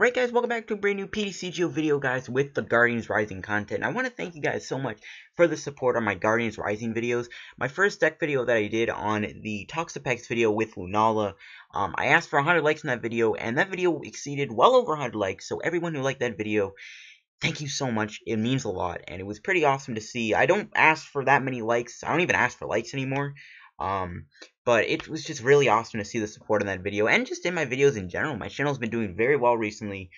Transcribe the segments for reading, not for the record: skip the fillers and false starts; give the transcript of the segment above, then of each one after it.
Alright guys, welcome back to a brand new PTCGO video guys with the Guardians Rising content. I want to thank you guys so much for the support on my Guardians Rising videos. My first deck video that I did on the Toxapex video with Lunala, I asked for 100 likes in that video, and that video exceeded well over 100 likes, so everyone who liked that video, thank you so much. It means a lot, and it was pretty awesome to see. I don't ask for that many likes. I don't even ask for likes anymore. But it was just really awesome to see the support in that video, and just in my videos in general. My channel's been doing very well recently.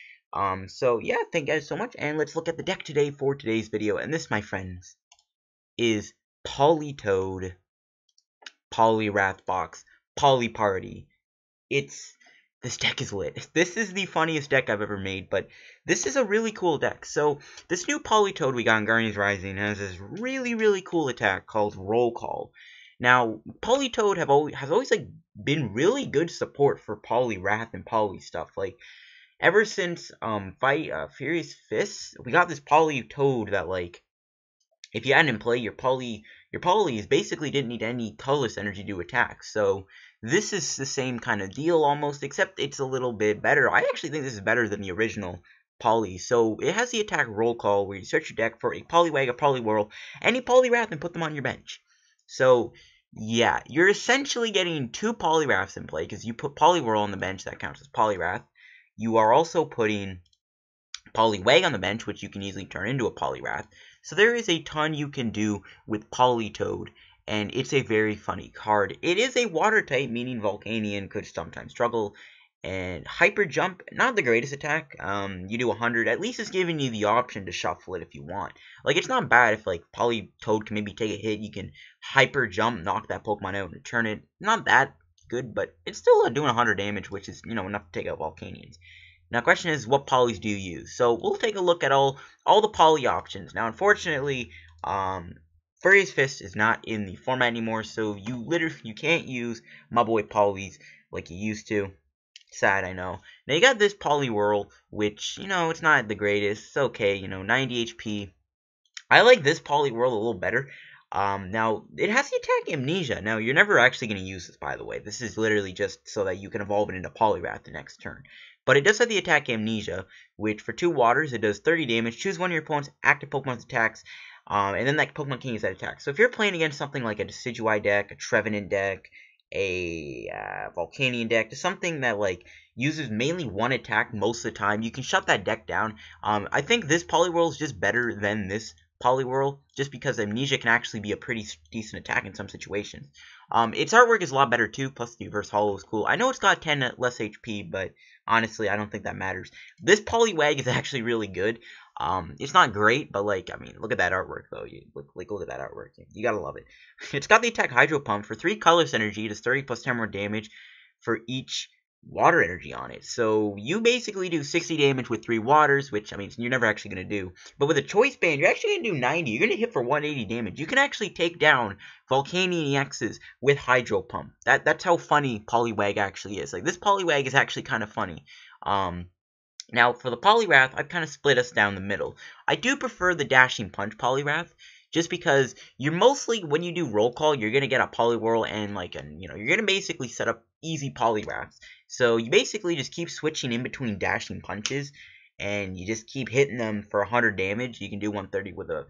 So yeah, thank you guys so much, and let's look at the deck today for today's video. And this, my friends, is Politoed Poliwrath box Poly Party. This deck is lit. This is the funniest deck I've ever made, but this is a really cool deck. So this new Politoed we got in Guardians Rising has this really cool attack called Roll Call. Now, Politoed has always like been really good support for Poliwrath and Poly stuff. Like ever since Furious Fists, we got this Politoed that like if you had it in play, your Polys basically didn't need any colorless energy to attack. So this is the same kind of deal almost, except it's a little bit better. I actually think this is better than the original Poly. So it has the attack Roll Call where you search your deck for a Poliwag, a Poliwhirl, any Poliwrath and put them on your bench. So yeah, you're essentially getting two Poliwraths in play, because you put Poliwhirl on the bench, that counts as Poliwrath. You are also putting Poliwag on the bench, which you can easily turn into a Poliwrath. So there is a ton you can do with Politoed, and it's a very funny card. It is a water type, meaning Volcanion could sometimes struggle. And Hyper Jump, not the greatest attack. You do 100. At least it's giving you the option to shuffle it if you want. Like, it's not bad if, like, Politoed can maybe take a hit. You can Hyper Jump, knock that Pokemon out, and return it. Not that good, but it's still doing 100 damage, which is, you know, enough to take out Volcanions. Now, the question is, what Polys do you use? So, we'll take a look at all the Poly options. Now, unfortunately, Furious Fist is not in the format anymore, so you can't use my boy Polys like you used to. Sad, I know. Now, you got this Poliwhirl, which, you know, it's not the greatest. It's okay, you know, 90 HP. I like this Poliwhirl a little better. Now, it has the attack Amnesia. Now, you're never actually going to use this, by the way. This is literally just so that you can evolve it into Poliwrath the next turn. But it does have the attack Amnesia, which for 2 waters, it does 30 damage. Choose one of your opponent's active Pokemon's attacks, and then that Pokemon can use that attack. So if you're playing against something like a Decidueye deck, a Trevenant deck, a Volcanion deck, to something that like uses mainly one attack most of the time, you can shut that deck down. I think this Poliwhirl is just better than this Poliwhirl, just because Amnesia can actually be a pretty decent attack in some situations. Its artwork is a lot better too, plus the reverse holo is cool. I know it's got 10 less HP, but honestly, I don't think that matters. This Poliwag is actually really good. It's not great, but like, I mean, look at that artwork though. Look at that artwork. You gotta love it. It's got the attack Hydro Pump for 3 colorless energy. It does 30 plus 10 more damage for each water energy on it. So you basically do 60 damage with 3 waters, which I mean you're never actually gonna do. But with a Choice Band, you're actually gonna do 90. You're gonna hit for 180 damage. You can actually take down Volcanion EXs with Hydro Pump. That's how funny Poliwag actually is. Like, this Poliwag is actually kind of funny. Now, for the Poliwrath, I've kind of split us down the middle. I do prefer the Dashing Punch Poliwrath, just because you're mostly, when you do Roll Call, you're going to get a Poliwhirl and, like, you know, you're going to basically set up easy Poliwraths. So, you basically just keep switching in between Dashing Punches, and you just keep hitting them for 100 damage. You can do 130 with a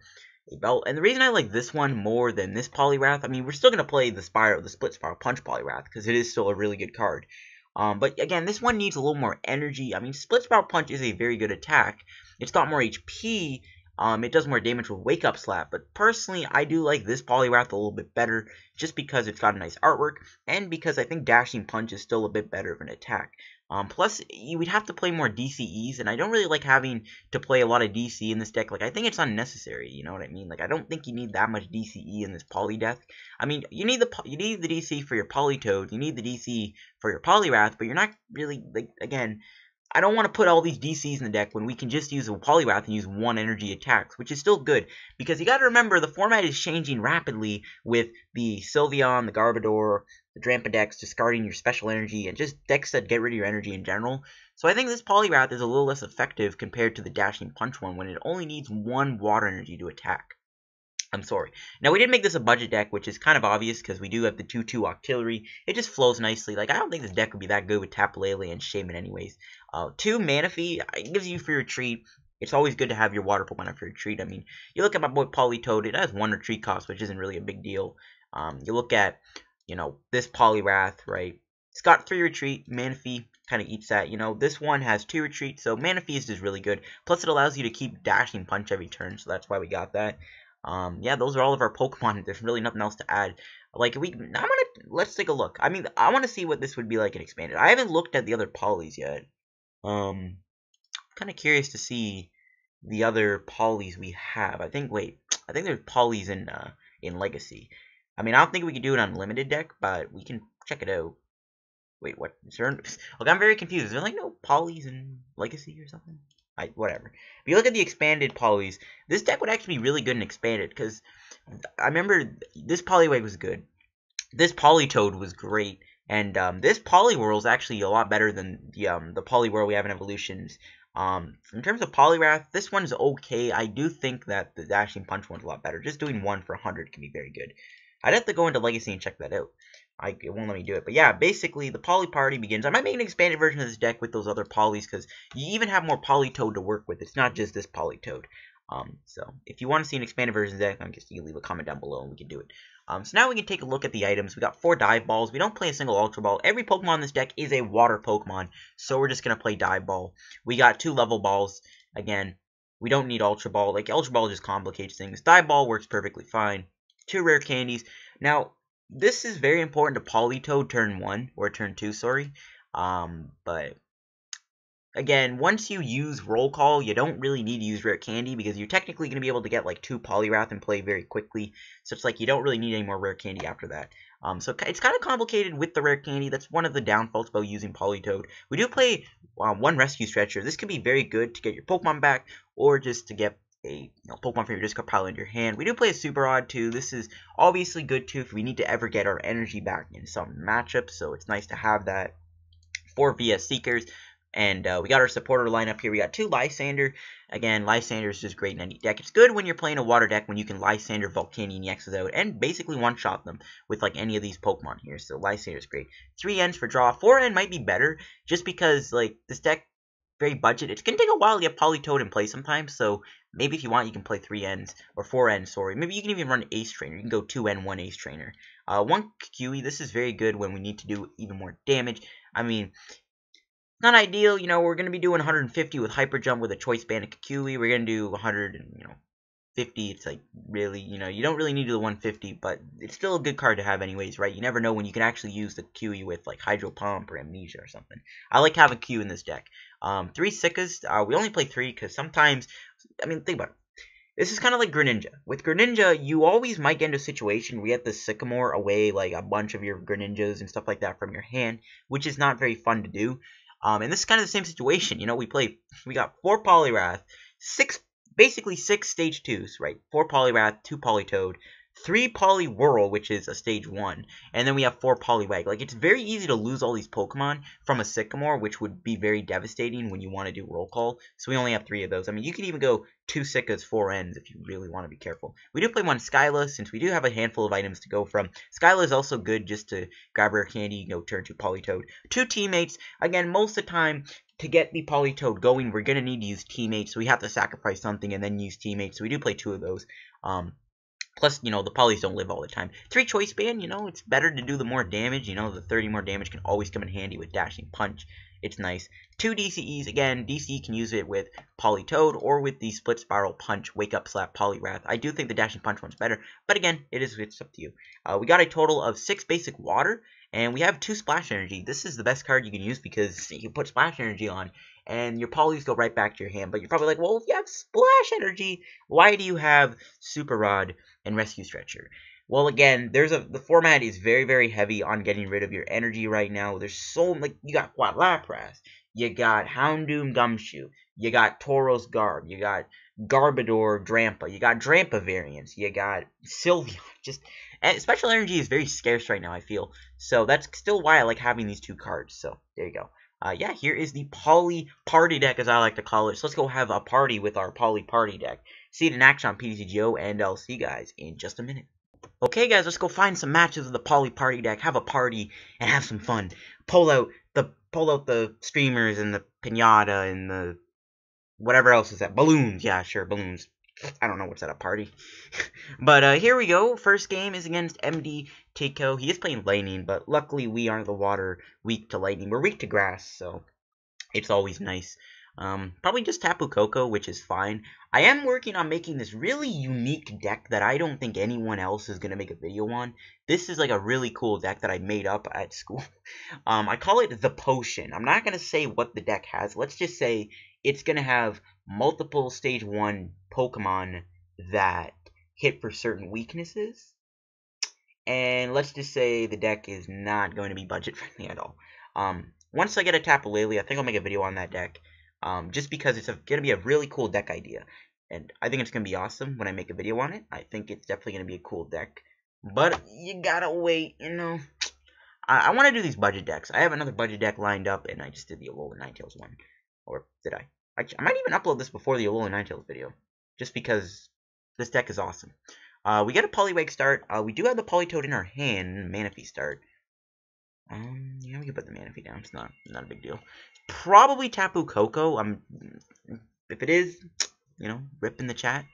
belt. And the reason I like this one more than this Poliwrath, I mean, we're still going to play the Split Spiral Punch Poliwrath, because it is still a really good card. But again, this one needs a little more energy. I mean, Split Spiral Punch is a very good attack. It's got more HP. It does more damage with Wake Up Slap. But personally, I do like this Poliwrath a little bit better, just because it's got a nice artwork, and because I think Dashing Punch is still a bit better of an attack. Plus, you would have to play more DCEs, and I don't really like having to play a lot of DC in this deck. Like, I think it's unnecessary, you know what I mean? Like, I don't think you need that much DCE in this Poly deck. I mean, you need the DC for your Politoed, you need the DC for your Poliwrath, but you're not really, like, again, I don't want to put all these DCs in the deck when we can just use a Poliwrath and use 1 energy attacks, which is still good, because you gotta remember, the format is changing rapidly with the Sylveon, the Garbodor, the Drampa discarding your special energy, and just decks that get rid of your energy in general. So I think this Poliwrath is a little less effective compared to the Dashing Punch one, when it only needs 1 water energy to attack. I'm sorry. Now, we did make this a budget deck, which is kind of obvious because we do have the 2/2 Octillery. It just flows nicely. Like, I don't think this deck would be that good with Tapu Lele and Shaman anyways. 2 Manaphy, it gives you free retreat. It's always good to have your water Pokemon for retreat. I mean, you look at my boy Politoed, it has 1 retreat cost, which isn't really a big deal. You look at, you know, this Poliwrath, right? It's got 3 retreat. Manaphy kind of eats that. You know, this one has 2 retreat, so Manaphy is just really good. Plus, it allows you to keep dashing punch every turn, so that's why we got that. Yeah, those are all of our Pokemon. There's really nothing else to add. Like, let's take a look. I mean, I want to see what this would be like in Expanded. I haven't looked at the other Polis yet. Kind of curious to see the other Polis we have. I think there's Polis in Legacy. I mean, I don't think we can do it on Limited deck, but we can check it out. Wait, what? Look, I'm very confused. Is there like no Polis in Legacy or something? Whatever. If you look at the expanded Polis, this deck would actually be really good in expanded, because I remember this Poliwag was good. This Politoed was great. And this Poliwhirl is actually a lot better than the Poliwhirl we have in Evolutions. In terms of Poliwrath, this one's okay. I do think that the Dashing Punch one's a lot better. Just doing 1 for 100 can be very good. I'd have to go into Legacy and check that out. It won't let me do it. But yeah, basically, the Poly Party begins. I might make an expanded version of this deck with those other Polys, because you even have more Politoed to work with. It's not just this Politoed. So, if you want to see an expanded version of the deck, I guess you can leave a comment down below and we can do it. So now we can take a look at the items. We got 4 Dive Balls. We don't play a single Ultra Ball. Every Pokemon in this deck is a Water Pokemon, so we're just going to play Dive Ball. We got 2 Level Balls. Again, we don't need Ultra Ball. Like, Ultra Ball just complicates things. Dive Ball works perfectly fine. 2 Rare Candies. Now, this is very important to Politoed turn 1, or turn 2, sorry. But again, once you use Roll Call, you don't really need to use Rare Candy, because you're technically going to be able to get like 2 Poliwrath and play very quickly. So it's like you don't really need any more Rare Candy after that. So it's kind of complicated with the Rare Candy. That's one of the downfalls about using Politoed. We do play 1 Rescue Stretcher. This could be very good to get your Pokemon back, or just to get a Pokemon from your discard pile into your hand. We do play a Super Rod too. This is obviously good too if we need to ever get our energy back in some matchups, so it's nice to have that. 4 VS Seekers, and we got our supporter lineup here. We got 2 Lysandre. Again, Lysandre is just great in any deck. It's good when you're playing a water deck when you can Lysandre Volcanion EXs out and basically one-shot them with like any of these Pokemon here. So Lysandre is great. 3 Ns for draw. 4 N might be better just because like this deck very budget. It's gonna take a while to get Politoed in play sometimes, so maybe if you want, you can play 3 Ns, or 4 Ns, sorry. Maybe you can even run Ace Trainer. You can go 2 N, 1 Ace Trainer. 1 Kukui, this is very good when we need to do even more damage. I mean, not ideal, you know, we're going to be doing 150 with Hyper Jump with a Choice Band and Kukui. We're going to do 100 and, you know, 50. It's like, really, you know, you don't really need the 150, but it's still a good card to have anyways, right? You never know when you can actually use the Kukui with, like, Hydro Pump or Amnesia or something. I like having Q in this deck. 3 Sickas, we only play 3 because sometimes, I mean, think about it. This is kind of like Greninja. With Greninja, you always might get into a situation where you have to Sycamore away, like, a bunch of your Greninjas and stuff like that from your hand, which is not very fun to do. And this is kind of the same situation. You know, we got 4 Poliwrath, basically 6 stage 2s, right? 4 Poliwrath, 2 Politoed, 3 Poliwhirl, which is a stage 1, and then we have 4 Poliwag. Like, it's very easy to lose all these Pokemon from a Sycamore, which would be very devastating when you want to do Roll Call. So we only have 3 of those. I mean, you could even go 2 Sickas, 4 Ns if you really want to be careful. We do play 1 Skyla, since we do have a handful of items to go from. Skyla is also good just to grab Rare Candy, you know, turn to Politoed. 2 Teammates. Again, most of the time, to get the Politoed going, we're going to need to use Teammates, so we have to sacrifice something and then use Teammates. So we do play 2 of those. Plus, you know, the Polys don't live all the time. 3 Choice Band, you know, it's better to do the more damage. You know, the 30 more damage can always come in handy with Dashing Punch. It's nice. 2 DCEs, again, DCE can use it with Politoed or with the Split Spiral Punch, Wake Up Slap, Poliwrath. I do think the Dashing Punch one's better, but again, it's up to you. We got a total of 6 basic water, and we have 2 Splash Energy. This is the best card you can use because you can put Splash Energy on, and your Polys go right back to your hand. But you're probably like, well, if you have Splash Energy, why do you have Super Rod and Rescue Stretcher? Well, again, the format is very, very heavy on getting rid of your energy right now. There's so, like, you got Quad Lapras, you got Houndoom Gumshoe, you got Tauros Garb, you got Garbodor Drampa, you got Drampa variants, you got Sylveon. Special energy is very scarce right now, I feel. So that's still why I like having these 2 cards. So there you go. Yeah, here is the Poly Party deck, as I like to call it. So let's go have a party with our Poly Party deck. See it in action on PTCGO, and I'll see you guys in just a minute. Okay, guys, let's go find some matches of the Poly Party deck, have a party, and have some fun. Pull out the pull out the streamers and the pinata and the whatever else is that. Balloons. Yeah, sure, balloons. I don't know what's at a party. But here we go. First game is against MD Takeo. He is playing lightning, but luckily we aren't the water weak to lightning. We're weak to grass, so it's always nice. Probably just Tapu Koko, which is fine. I am working on making this really unique deck that I don't think anyone else is going to make a video on. This is like a really cool deck that I made up at school. I call it the Potion. I'm not going to say what the deck has. Let's just say it's going to have multiple Stage 1 Pokemon that hit for certain weaknesses. And let's just say the deck is not going to be budget friendly at all. Once I get a Tapu Lele, I think I'll make a video on that deck. Just because it's going to be a really cool deck idea. And I think it's going to be awesome when I make a video on it. I think it's definitely going to be a cool deck. But you gotta wait, you know. I want to do these budget decks. I have another budget deck lined up, and I just did the Alola Ninetales one. Or did I? I might even upload this before the Alola Ninetales video. Just because this deck is awesome. We get a Poliwag start. We do have the Politoed in our hand. Manaphy start. Yeah, we can put the Manaphy down. It's not a big deal. Probably Tapu Koko. If it is, you know, rip in the chat.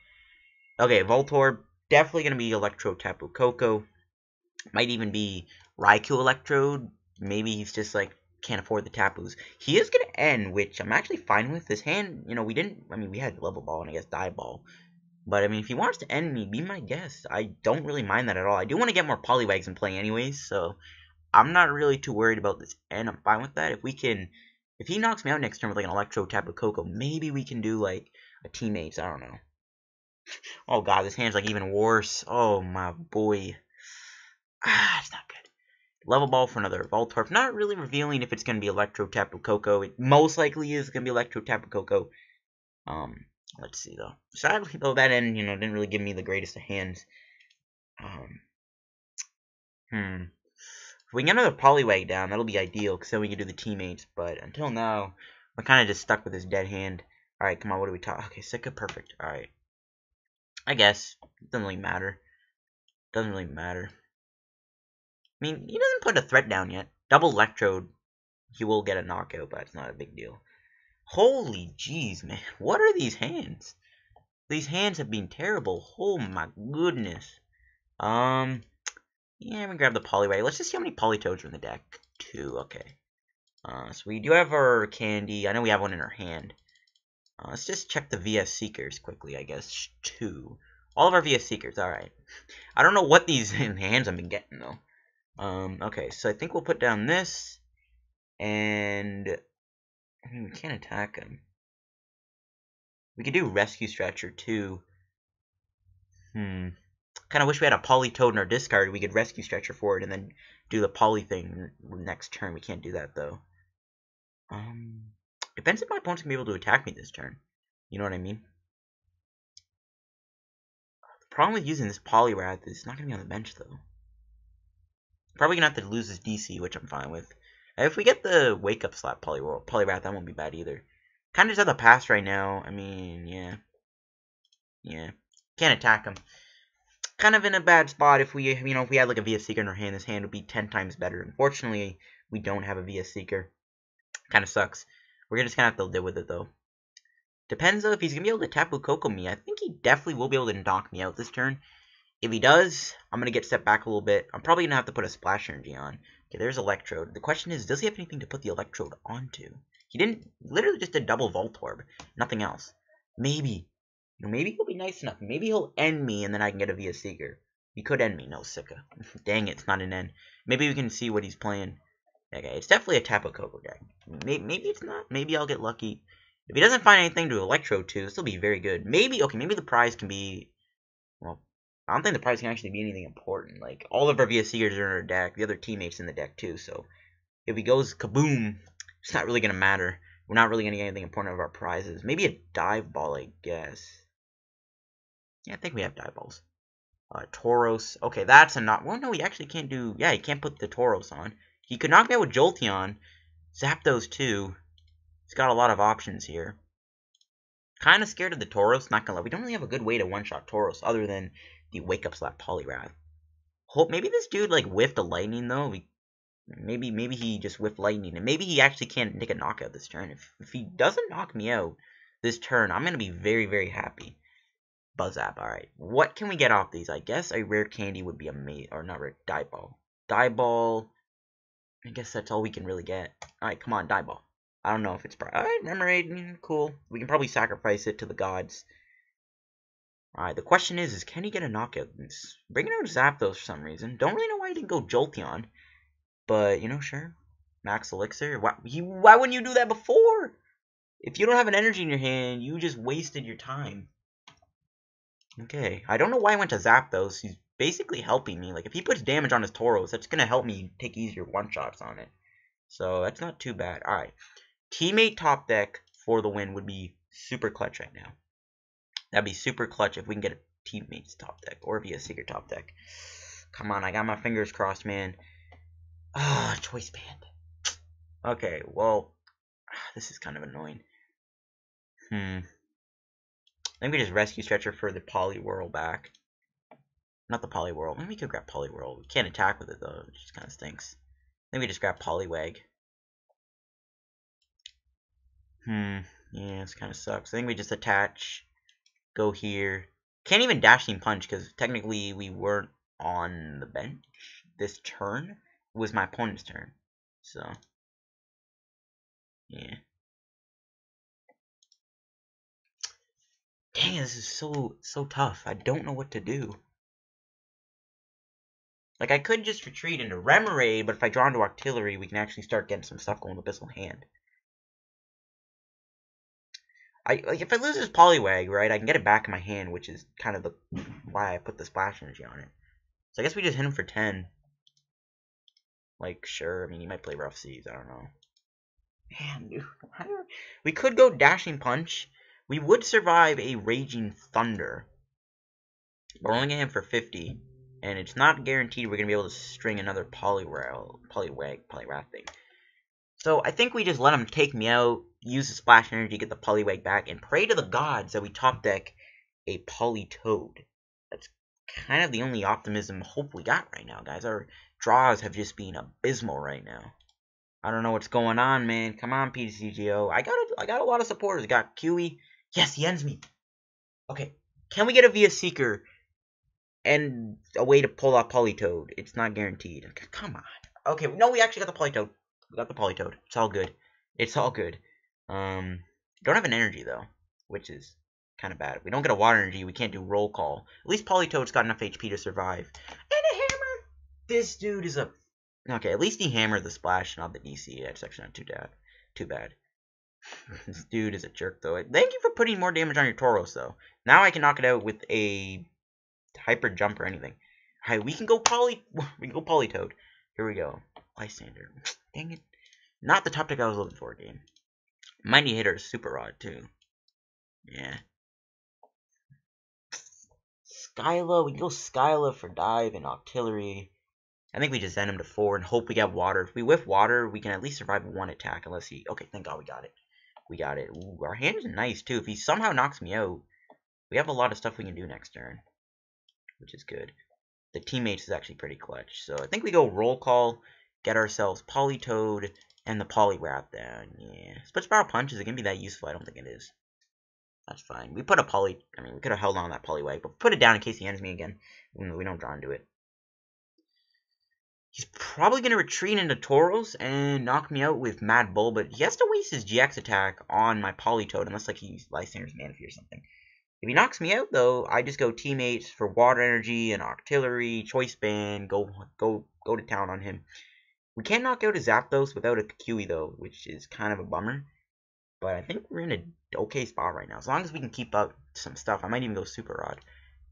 Okay, Voltorb. Definitely going to be Electro Tapu Koko. Might even be Raikou Electrode. Maybe he's just like, can't afford the Tapus. He is going to end, which I'm actually fine with. His hand, you know, we had Level Ball and I guess Dive Ball. But, I mean, if he wants to end me, be my guest. I don't really mind that at all. I do want to get more Poliwags in play anyways, so I'm not really too worried about this end. I'm fine with that. If he knocks me out next turn with like an Electro Tapu Koko, maybe we can do like a Teammates. I don't know. Oh god, this hand's like even worse. Oh my boy. It's not good. Level Ball for another Voltorb. Not really revealing if it's going to be Electro Tapu Koko. It most likely is going to be Electro Tapu Koko. Let's see though. Sadly though, that end, you know, didn't really give me the greatest of hands. If we can get another Poliwag down, that'll be ideal, because then we can do the Teammates. But until now, we're kind of just stuck with this dead hand. Alright, come on, what do we talk? Okay, Seeker, perfect. Alright. I guess. It doesn't really matter. Doesn't really matter. I mean, he doesn't put a threat down yet. Double Electrode, he will get a knockout, but it's not a big deal. Holy jeez, man. What are these hands? These hands have been terrible. Oh my goodness. Yeah, we grab the Poliwag. Let's just see how many Politoads are in the deck. 2, okay. So we do have our Candy. I know we have one in our hand. Let's just check the VS Seekers quickly, I guess. 2. All of our VS Seekers, alright. I don't know what these hands I've been getting, though. Okay, so I think we'll put down this. And we can't attack him. We could do Rescue Stretcher, too. Kind of wish we had a Politoed in our discard. We could Rescue Stretcher for it and then do the Poly thing next turn. We can't do that, though. Depends if my opponent's going to be able to attack me this turn. You know what I mean? The problem with using this Poliwrath is it's not going to be on the bench, though. Probably going to have to lose this DC, which I'm fine with. If we get the Wake Up Slap Poliwrath, that won't be bad either. Kind of just have the pass right now. I mean, yeah. Yeah. Can't attack him. Kind of in a bad spot. If we, you know, if we had like a VS Seeker in our hand, this hand would be 10 times better. Unfortunately, we don't have a VS Seeker. Kind of sucks. We're just gonna have to deal with it though. Depends though if he's gonna be able to Tapu Koko me. I think he definitely will be able to knock me out this turn. If he does, I'm gonna get set back a little bit. I'm probably gonna have to put a Splash Energy on. Okay, there's Electrode. The question is, does he have anything to put the Electrode onto? He didn't. Literally just did double Voltorb. Nothing else. Maybe. Maybe he'll be nice enough. Maybe he'll end me and then I can get a VS Seeker. He could end me. No, Sika. Dang it, it's not an end. Maybe we can see what he's playing. Okay, it's definitely a Tapu Koko deck. Maybe it's not. Maybe I'll get lucky. If he doesn't find anything to Electro to, this will be very good. Maybe, okay, maybe the prize can be... Well, I don't think the prize can actually be anything important. Like, all of our VS Seekers are in our deck. The other teammates in the deck, too. So, if he goes kaboom, it's not really going to matter. We're not really going to get anything important out of our prizes. Maybe a Dive Ball, I guess. Yeah, I think we have Dive Balls. Tauros. Okay, that's a not... Well, no, he actually can't do... Yeah, he can't put the Tauros on. He could knock me out with Jolteon. Zap those two. He's got a lot of options here. Kind of scared of the Tauros, not gonna lie. We don't really have a good way to one-shot Tauros other than the Wake Up Slap Poliwrath. Hope maybe this dude, like, whiffed a Lightning, though. Maybe he just whiffed lightning, and maybe he actually can't take a knockout this turn. If he doesn't knock me out this turn, I'm gonna be very, very happy. Buzzap, alright. What can we get off these? I guess a rare candy would be amazing, or not rare, Dive Ball. Dive Ball, I guess that's all we can really get. Alright, come on, Dive Ball. I don't know if it's... Alright, Remoraid, cool. We can probably sacrifice it to the gods. Alright, the question is can he get a knockout? It's bringing out Zapdos for some reason. Don't really know why he didn't go Jolteon. But, you know, sure. Max Elixir. Why wouldn't you do that before? If you don't have an energy in your hand, you just wasted your time. Okay. I don't know why I went to Zapdos. He's basically helping me. Like, if he puts damage on his Tauros, that's going to help me take easier one-shots on it. So, that's not too bad. Alright. Teammate top deck for the win would be super clutch right now. That'd be super clutch if we can get a teammate's top deck. Or via Seeker top deck. Come on, I got my fingers crossed, man. Ah, Choice Band. Okay, well, this is kind of annoying. I think we just Rescue Stretcher for the Poliwhirl back. Not the Poliwhirl. Maybe we could grab Poliwhirl. We can't attack with it, though. It just kind of stinks. I think we just grab Poliwag. Yeah, this kind of sucks. I think we just attach. Go here. Can't even Dashing Punch, because technically we weren't on the bench this turn. It was my opponent's turn. So, yeah. Dang, this is so tough. I don't know what to do. Like, I could just retreat into Remoraid, but if I draw into Octillery, we can actually start getting some stuff going with Abyssal Hand. Like, if I lose this Poliwag, right, I can get it back in my hand, which is kind of why I put the Splash Energy on it. So I guess we just hit him for 10. Like, sure, I mean, he might play Rough Seas, I don't know. Man, dude, we could go Dashing Punch. We would survive a Raging Thunder. We're only getting him for 50. And it's not guaranteed we're going to be able to string another Poliwag Poliwrath thing. So I think we just let him take me out, use the Splash Energy to get the Poliwag back, and pray to the gods that we top deck a Politoed. That's kind of the only optimism hope we got right now, guys. Our draws have just been abysmal right now. I don't know what's going on, man. Come on, PTCGO. I got a lot of supporters. Got QE. Yes, he ends me. Okay. Can we get a via Seeker and a way to pull out Politoed? It's not guaranteed. Come on. Okay, no, we actually got the Politoed. We got the Politoed. It's all good. It's all good. Don't have an energy, though, which is kind of bad. If we don't get a water energy, we can't do roll call. At least Politoed's got enough HP to survive. And a hammer! This dude is a... Okay, at least he hammered the Splash, not the DC. That's actually not too bad. This dude is a jerk, though. Thank you for putting more damage on your Tauros, though. Now I can knock it out with a Hyper Jump or anything. Alright, we can go Politoed. Here we go. Lysandre. Dang it. Not the top deck I was looking for, game. Mighty Hitter is Super Rod, too. Yeah. Skyla. We can go Skyla for Dive and Octillery. I think we just send him to 4 and hope we get water. If we whiff water, we can at least survive one attack unless he... Okay, thank God we got it. We got it. Ooh, our hand is nice, too. If he somehow knocks me out, we have a lot of stuff we can do next turn, which is good. The teammates is actually pretty clutch. So I think we go roll call, get ourselves Politoed, and the Poliwrath down. Yeah. Switch Power Punch, is it going to be that useful? I don't think it is. That's fine. We put a I mean, we could have held on that Poliwag, but put it down in case he ends me again. We don't draw into it. He's probably going to retreat into Tauros and knock me out with Mad Bull, but he has to waste his GX attack on my Politoed, unless like he used Lysandre's Manaphy or something. If he knocks me out, though, I just go teammates for Water Energy and Octillery, Choice Band, go to town on him. We can't knock out a Zapdos without a QE, though, which is kind of a bummer. But I think we're in an okay spot right now. As long as we can keep up some stuff, I might even go Super Rod.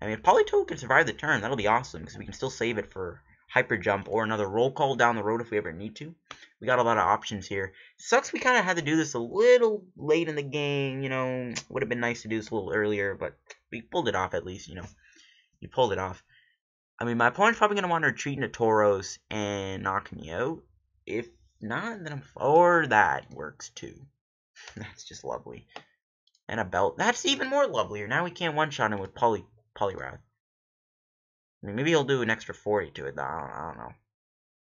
I mean, if Politoed can survive the turn, that'll be awesome, because we can still save it for Hyper Jump or another roll call down the road if we ever need to. We got a lot of options here. Sucks we kind of had to do this a little late in the game, you know. Would have been nice to do this a little earlier, but we pulled it off at least, you know. You pulled it off. I mean, my opponent's probably going to want to retreat into Tauros and knock me out. If not, then or that works too. That's just lovely. And a belt. That's even more lovelier. Now we can't one-shot him with Poliwrath. I mean, maybe he'll do an extra 40 to it. I don't know.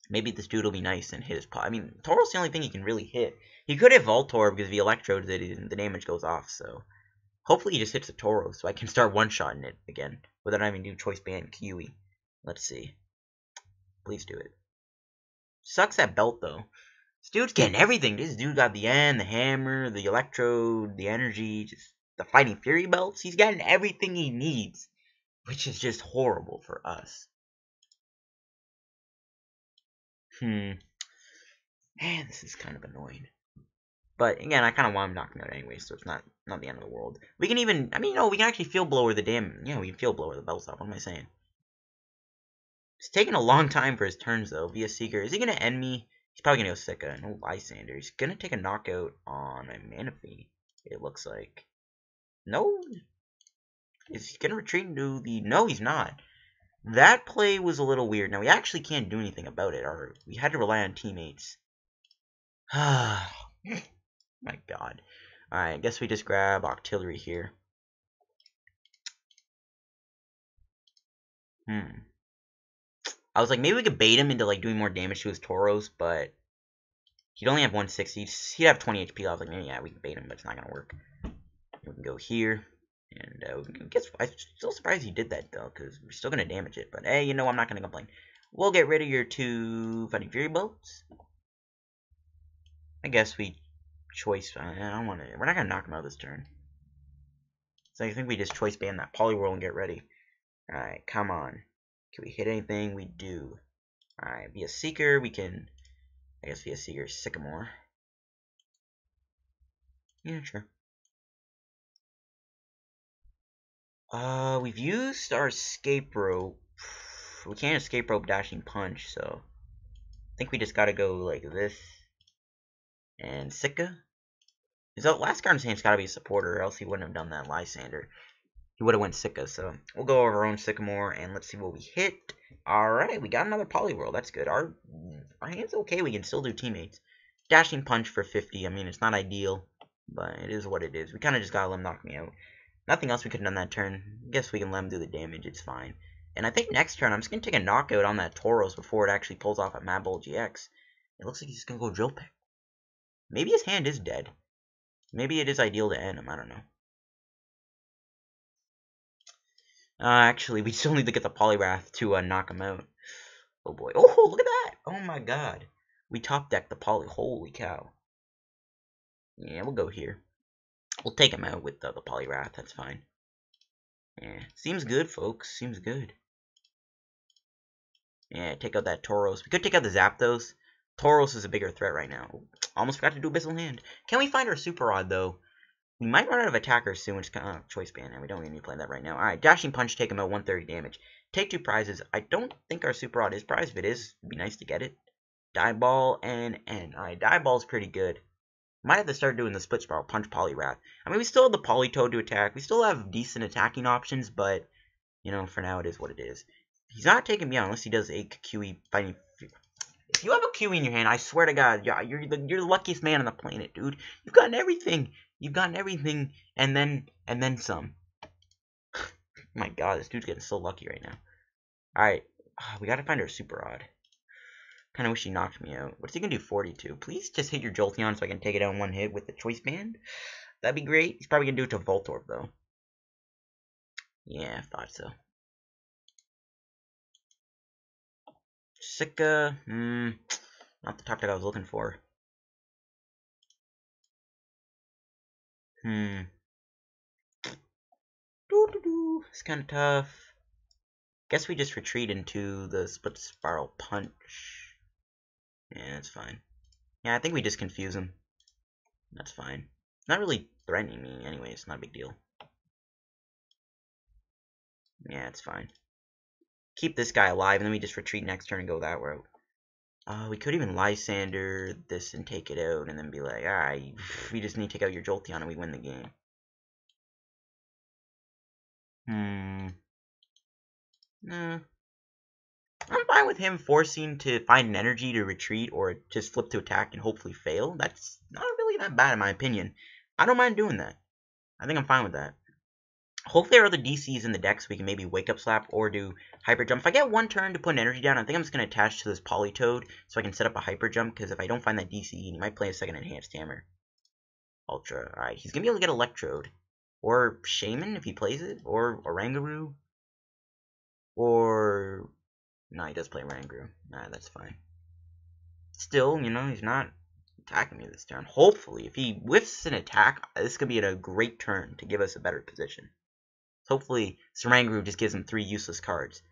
Maybe this dude will be nice and hit his paw. I mean, Tauros the only thing he can really hit. He could hit Voltorb because if he electrodes it, the damage goes off, so... Hopefully he just hits a Tauros so I can start one-shotting it again without having to do Choice Band QE. Let's see. Please do it. Sucks that belt, though. This dude's getting everything. This dude got the N, the hammer, the electrode, the energy, just the Fighting Fury belts. He's getting everything he needs, which is just horrible for us. Man, this is kind of annoying. But again, I kind of want him knocking out anyway, so it's not the end of the world. We can even, I mean, no, we can actually Field Blower the damn, yeah, we can Field Blower the belts off. What am I saying? It's taking a long time for his turns, though, via Seeker. Is he going to end me? He's probably going to go Sika. No Lysandre. He's going to take a knockout on a Manaphy, it looks like. No? Is he going to retreat into the... No, he's not. That play was a little weird. Now, we actually can't do anything about it. We had to rely on teammates. My god. Alright, I guess we just grab Octillery here. I was like, maybe we could bait him into, like, doing more damage to his Tauros, but he'd only have 160. He'd have 20 HP. I was like, maybe, yeah, we can bait him, but it's not going to work. We can go here, and I'm still surprised he did that, though, because we're still going to damage it. But, hey, you know, I'm not going to complain. We'll get rid of your 2 Fighting Fury bolts. I guess we choice... I don't want to... We're not going to knock him out this turn. So I think we just choice ban that Poliwhirl and get ready. Alright, come on. Can we hit anything? We do. Alright, via Seeker, we can... I guess via Seeker, Sycamore. Yeah, sure. We've used our Escape Rope. We can't Escape Rope Dashing Punch, so... I think we just gotta go like this. And Sika. His last card in his hand's gotta be a supporter, or else he wouldn't have done that Lysandre. He would have went Sika, so we'll go over our own Sycamore, and let's see what we hit. Alright, we got another Poliwhirl. That's good. Our hand's okay. We can still do teammates. Dashing Punch for 50. I mean, it's not ideal, but it is what it is. We kind of just gotta let him knock me out. Nothing else we could have done that turn. Guess we can let him do the damage. It's fine. And I think next turn, I'm just going to take a knockout on that Tauros before it actually pulls off a Mad Bull GX. It looks like he's going to go Drill Peck. Maybe his hand is dead. Maybe it is ideal to end him. I don't know. Actually, we still need to get the Poliwrath to knock him out. Oh boy. Oh, look at that. Oh my god. We top decked the Poly. Holy cow. Yeah, we'll go here. We'll take him out with the Poliwrath. That's fine. Yeah, seems good, folks. Seems good. Yeah, take out that Tauros. We could take out the Zapdos. Tauros is a bigger threat right now. Almost forgot to do Abyssal Hand. Can we find our Super Rod, though? We might run out of attackers soon, which is kind of choice ban, and we don't need to play that right now. Alright, Dashing Punch, take him out 130 damage. Take 2 prizes. I don't think our Super Rod is prized. If it is, it'd be nice to get it. Dive Ball and N. Alright, Dive Ball's pretty good. Might have to start doing the Split Spiral Punch Poliwrath. I mean, we still have the Politoed to attack. We still have decent attacking options, but, you know, for now it is what it is. He's not taking me out unless he does a QE fighting. If you have a QE in your hand, I swear to God, you're the luckiest man on the planet, dude. You've gotten everything. You've gotten everything, and then some. My God, this dude's getting so lucky right now. Alright, we gotta find our Super Rod. Kinda wish he knocked me out. What's he gonna do 42? Please just hit your Jolteon so I can take it out in one hit with the Choice Band. That'd be great. He's probably gonna do it to Voltorb, though. Yeah, I thought so. Sika, not the top deck I was looking for. It's kind of tough. Guess we just retreat into the Split Spiral Punch. Yeah, that's fine. Yeah, I think we just confuse him. That's fine. Not really threatening me anyway. It's not a big deal. Yeah, it's fine. Keep this guy alive, and then we just retreat next turn and go that route. We could even Lysandre this and take it out, and then be like, alright, we just need to take out your Jolteon and we win the game. Nah. I'm fine with him forcing to find an energy to retreat or just flip to attack and hopefully fail. That's not really that bad in my opinion. I don't mind doing that. I think I'm fine with that. Hopefully there are other DCs in the deck so we can maybe Wake Up Slap or do Hyper Jump. If I get one turn to put an energy down, I think I'm just going to attach to this Politoed so I can set up a Hyper Jump, because if I don't find that DC, he might play a second Enhanced Hammer. Ultra. Alright, he's going to be able to get Electrode. Or Shaman if he plays it. Or Oranguru. Or... No, he does play Oranguru. Nah, that's fine. Still, you know, he's not attacking me this turn. Hopefully, if he whiffs an attack, this could be a great turn to give us a better position. Hopefully, Oranguru just gives him 3 useless cards.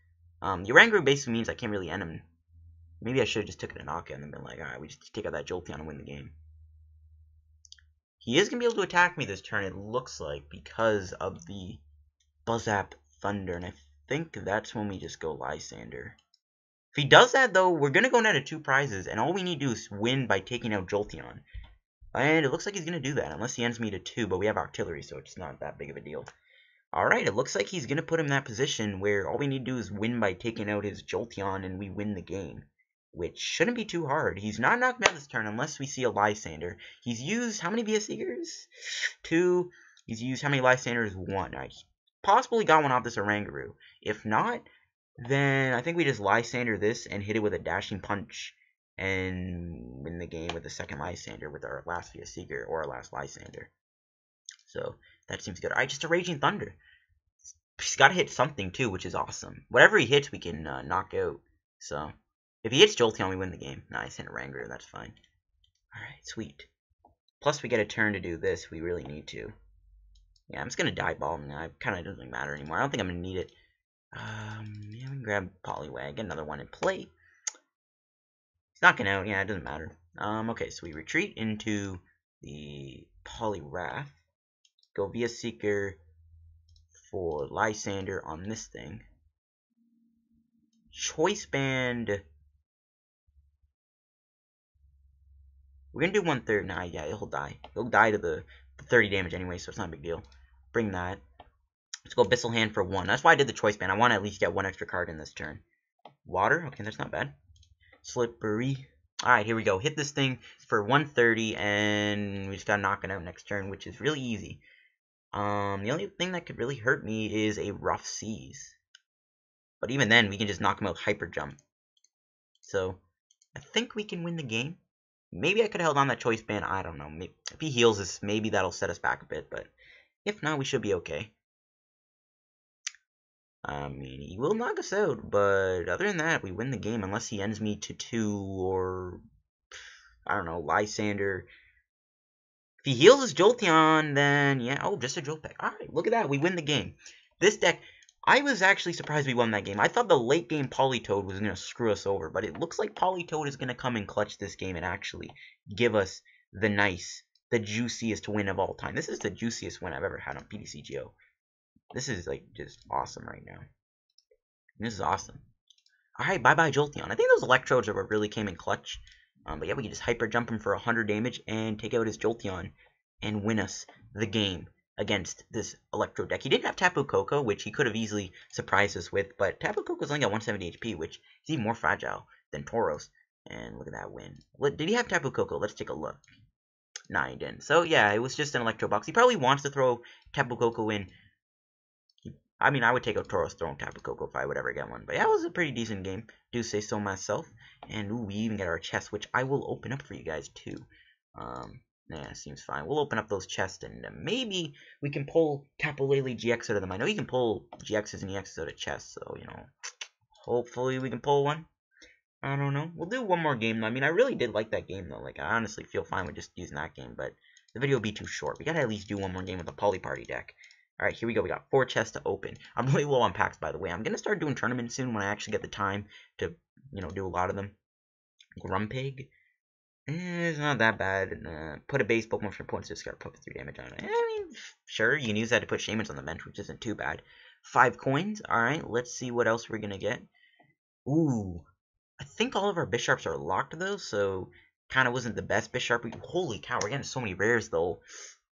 The Oranguru basically means I can't really end him. Maybe I should have just took it a knockout and been like, alright, we just take out that Jolteon and win the game. He is going to be able to attack me this turn, it looks like, because of the Buzzap Thunder. And I think that's when we just go Lysandre. If he does that, though, we're going to go net at 2 prizes. And all we need to do is win by taking out Jolteon. And it looks like he's going to do that, unless he ends me to 2. But we have Octillery, so it's not that big of a deal. Alright, it looks like he's going to put him in that position where all we need to do is win by taking out his Jolteon and we win the game. Which shouldn't be too hard. He's not knocked me out this turn unless we see a Lysandre. He's used how many VS Seekers? 2. He's used how many Lysandres? 1. Alright, he possibly got one off this Oranguru. If not, then I think we just Lysandre this and hit it with a Dashing Punch and win the game with the second Lysandre with our last VS Seeker or our last Lysandre. So that seems good. Alright, just a Raging Thunder. He's got to hit something too, which is awesome. Whatever he hits, we can knock out. So if he hits Jolteon, we win the game. Nice, hit a Oranguru, that's fine. Alright, sweet. Plus we get a turn to do this, we really need to. Yeah, I'm just going to Dive Ball now. It kind of doesn't matter anymore. I don't think I'm going to need it. Yeah, we can grab Poliwag, get another one in play. He's knocking out, yeah, it doesn't matter. Okay, so we retreat into the Poliwrath. Go via Seeker for Lysandre on this thing. Choice Band. We're going to do 1/3. Nah, yeah, he'll die. He'll die to the 30 damage anyway, so it's not a big deal. Bring that. Let's go Abyssal Hand for 1. That's why I did the Choice Band. I want to at least get 1 extra card in this turn. Water. Okay, that's not bad. Slippery. Alright, here we go. Hit this thing for 130, and we just got to knock it out next turn, which is really easy. The only thing that could really hurt me is a Rough Seas. But even then, we can just knock him out with Hyper Jump. So, I think we can win the game. Maybe I could have held on that Choice Band. I don't know. Maybe, if he heals us, maybe that'll set us back a bit. But if not, we should be okay. I mean, he will knock us out. But other than that, we win the game. Unless he ends me to 2 or, I don't know, Lysandre. If he heals his Jolteon, then yeah. Oh, just a Jolt Pack. Alright, look at that. We win the game. This deck, I was actually surprised we won that game. I thought the late game Politoed was going to screw us over. But it looks like Politoed is going to come and clutch this game and actually give us the juiciest win of all time. This is the juiciest win I've ever had on PTCGO. This is like just awesome right now. This is awesome. Alright, bye-bye Jolteon. I think those Electrodes are what really came in clutch. But yeah, we can just Hyper Jump him for 100 damage and take out his Jolteon and win us the game against this Electro deck. He didn't have Tapu Koko, which he could have easily surprised us with, but Tapu Koko's only got 170 HP, which is even more fragile than Tauros. And look at that win. Did he have Tapu Koko? Let's take a look. Nah, he didn't. So yeah, it was just an Electro box. He probably wants to throw Tapu Koko in. I mean, I would take a Tauros throwing Tapu Koko if I would ever get one. But yeah, it was a pretty decent game. Do say so myself. And ooh, we even get our chest, which I will open up for you guys too. Yeah, seems fine. We'll open up those chests and maybe we can pull Tapu Lele GX out of them. I know you can pull GXs and EXs out of chests, so you know, hopefully we can pull one. I don't know. We'll do one more game though. I mean, I really did like that game though. Like, I honestly feel fine with just using that game, but the video will be too short. We gotta at least do one more game with the Poly Party deck. Alright, here we go. We got 4 chests to open. I'm really low on packs, by the way. I'm gonna start doing tournaments soon when I actually get the time to, you know, do a lot of them. Grumpig. It's not that bad. Put a base Pokemon for points to discard. Put 3 damage on it. I mean, sure, you can use that to put Shamans on the bench, which isn't too bad. 5 coins. Alright, let's see what else we're gonna get. Ooh. I think all of our Bisharps are locked, though, so kind of wasn't the best Bisharp. Holy cow, we're getting so many rares, though.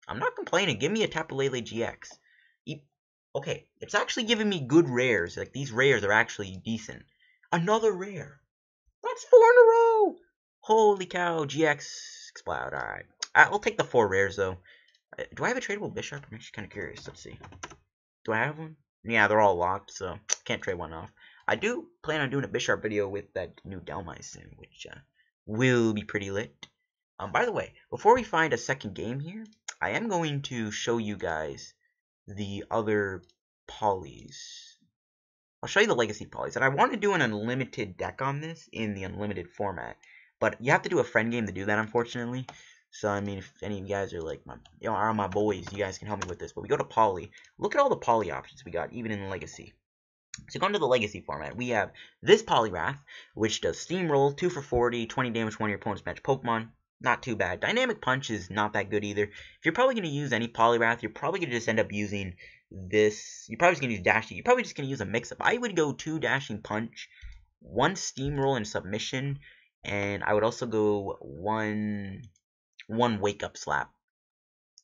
I'm not complaining. Give me a Tapu Lele GX. Okay, it's actually giving me good rares. Like, these rares are actually decent. Another rare. That's 4 in a row. Holy cow, GX Exploud. Alright. I'll take the 4 rares, though. Do I have a tradable Bisharp? I'm actually kind of curious. Let's see. Do I have one? Yeah, they're all locked, so can't trade one off. I do plan on doing a Bisharp video with that new Dhelmise soon, which will be pretty lit. By the way, before we find a second game here, I am going to show you guys the other Polis. I'll show you the Legacy Polis, and I want to do an unlimited deck on this in the unlimited format, but you have to do a friend game to do that, unfortunately. So, I mean, if any of you guys are like, are my boys, you guys can help me with this. But we go to Poli. Look at all the Poli options we got, even in the Legacy. So, going to the Legacy format, we have this Poliwrath, which does Steamroll, 2 for 40, 20 damage to one of your opponent's match Pokemon. Not too bad. Dynamic Punch is not that good either. If you're probably going to use any Poliwrath, you're probably going to just end up using this. You're probably just going to use Dashing. You're probably just going to use a mix-up. I would go 2 Dashing Punch, 1 Steamroll and Submission, and I would also go 1 Wake Up Slap.